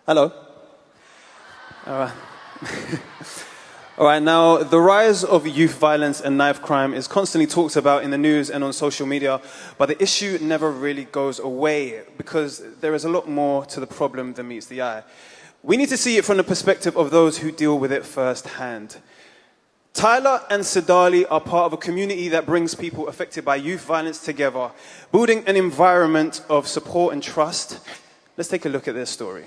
Hello. All right. All right, now, the rise of youth violence and knife crime is constantly talked about in the news and on social media, but the issue never really goes away because there is a lot more to the problem than meets the eye. We need to see it from the perspective of those who deal with it firsthand. Tyler and Sidali are part of a community that brings people affected by youth violence together, building an environment of support and trust. Let's take a look at their story.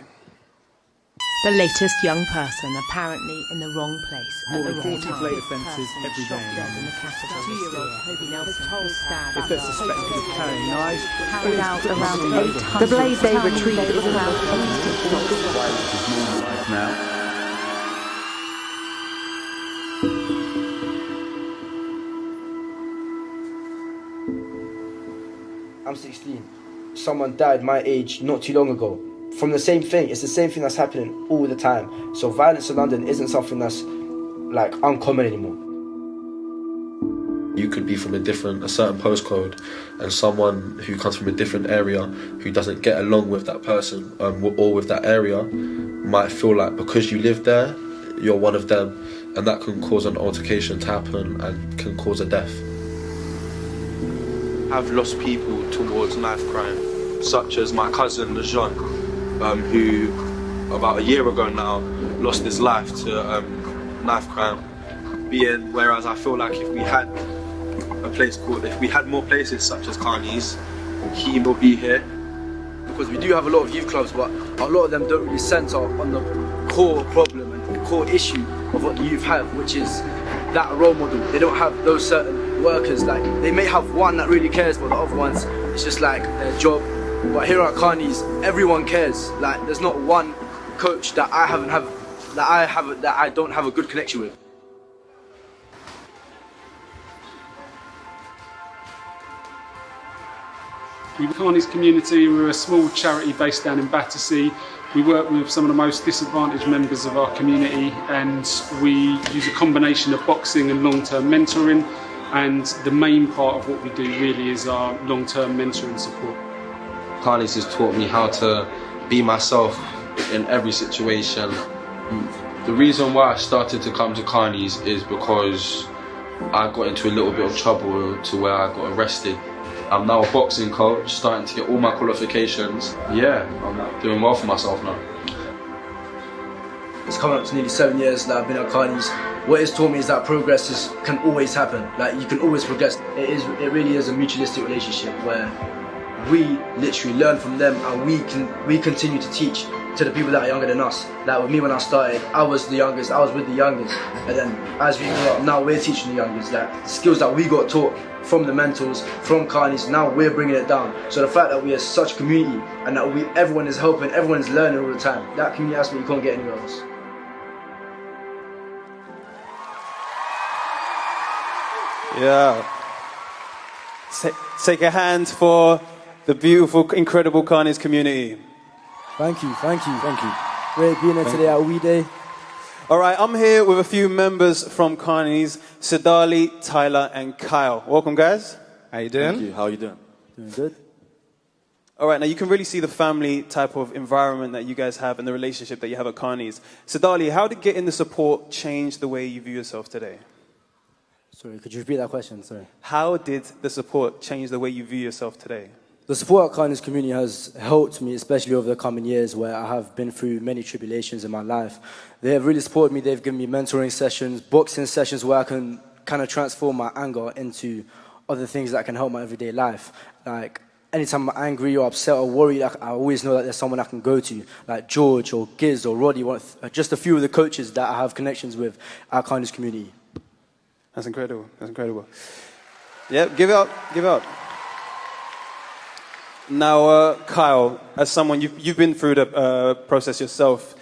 The latest young person apparently in the wrong place at the wrong time. Late offences every day in London. The capital Toby Nelson was stabbed. If they're suspected of carrying knives, Carried out around 800. The blade they retrieved was around 80. now. I'm 16. Someone died my age not too long ago. From the same thing, it's the same thing that's happening all the time. So violence in London isn't something that's like uncommon anymore. You could be from a certain postcode, and someone who comes from a different area who doesn't get along with that person or with that area might feel like because you live there, you're one of them, and that can cause an altercation to happen and can cause a death. I've lost people towards knife crime, such as my cousin Lejean, who about a year ago now lost his life to knife crime. Whereas I feel like if we had more places such as Carney's, he will be here. Because we do have a lot of youth clubs, but a lot of them don't really centre on the core problem and the core issue of what the youth have, which is that role model. They don't have those certain workers. Like, they may have one that really cares, but the other ones, it's just like their job. But here at Carney's, everyone cares. Like, there's not one coach that I don't have a good connection with. We're Carney's community. We're a small charity based down in Battersea. We work with some of the most disadvantaged members of our community, and we use a combination of boxing and long-term mentoring, and the main part of what we do really is our long-term mentoring support. Carney's has taught me how to be myself in every situation. The reason why I started to come to Carney's is because I got into a little bit of trouble to where I got arrested. I'm now a boxing coach, starting to get all my qualifications. Yeah, I'm doing well for myself now. It's coming up to nearly 7 years that I've been at Carney's. What it's taught me is that progress can always happen. Like, you can always progress. It really is a mutualistic relationship where we literally learn from them, and we continue to teach to the people that are younger than us. Like with me, when I started, I was the youngest, I was with the youngest, and then as we grew up, now we're teaching the youngest. Like, the skills that we got taught from the mentors, from Carney's, now we're bringing it down. So the fact that we are such a community and that everyone is helping, everyone's learning all the time, that community aspect you can't get anywhere else. Yeah. Take a hand for the beautiful, incredible Carney's community. Thank you. Great being here today at We Day. All right, I'm here with a few members from Carney's, Sidali, Tyler, and Kyle. Welcome, guys. How you doing? Thank you. How are you doing? Doing good. All right, now you can really see the family type of environment that you guys have and the relationship that you have at Carney's. Sidali, how did getting the support change the way you view yourself today? Sorry, could you repeat that question? Sorry. How did the support change the way you view yourself today? The support at Carney's community has helped me, especially over the coming years where I have been through many tribulations in my life. They have really supported me. They've given me mentoring sessions, boxing sessions where I can kind of transform my anger into other things that can help my everyday life. Like, anytime I'm angry or upset or worried, I always know that there's someone I can go to, like George or Giz or Roddy, just a few of the coaches that I have connections with at Carney's community. That's incredible. That's incredible. Yeah, give it up. Now, Kyle, as someone, you've been through the process yourself.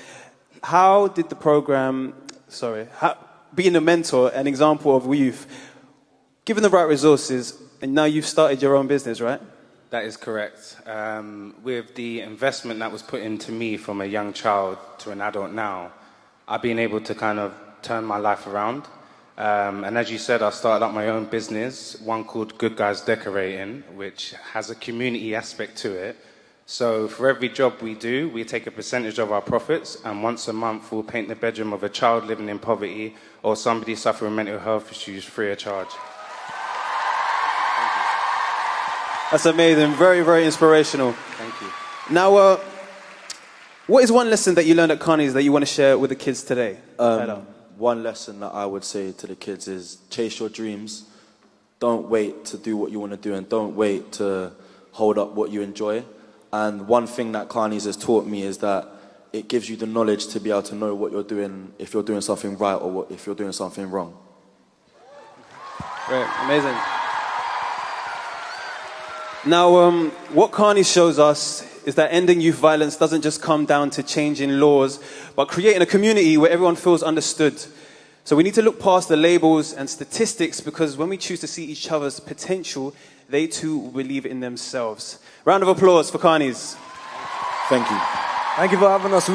How did the program, being a mentor, an example of youth, given the right resources, and now you've started your own business, right? That is correct. With the investment that was put into me from a young child to an adult now, I've been able to kind of turn my life around. And as you said, I started up my own business, one called Good Guys Decorating, which has a community aspect to it. So for every job we do, we take a percentage of our profits, and once a month we'll paint the bedroom of a child living in poverty or somebody suffering mental health issues free of charge. That's amazing. Very, very inspirational. Thank you. Now, what is one lesson that you learned at Carney's that you want to share with the kids today? One lesson that I would say to the kids is chase your dreams. Don't wait to do what you want to do, and don't wait to hold up what you enjoy. And one thing that Carney's has taught me is that it gives you the knowledge to be able to know what you're doing, if you're doing something right or if you're doing something wrong. Great, amazing. Now, what Carney's shows us is that ending youth violence doesn't just come down to changing laws, but creating a community where everyone feels understood. So we need to look past the labels and statistics, because when we choose to see each other's potential, they too will believe in themselves. Round of applause for Carney's. Thank you. Thank you for having us.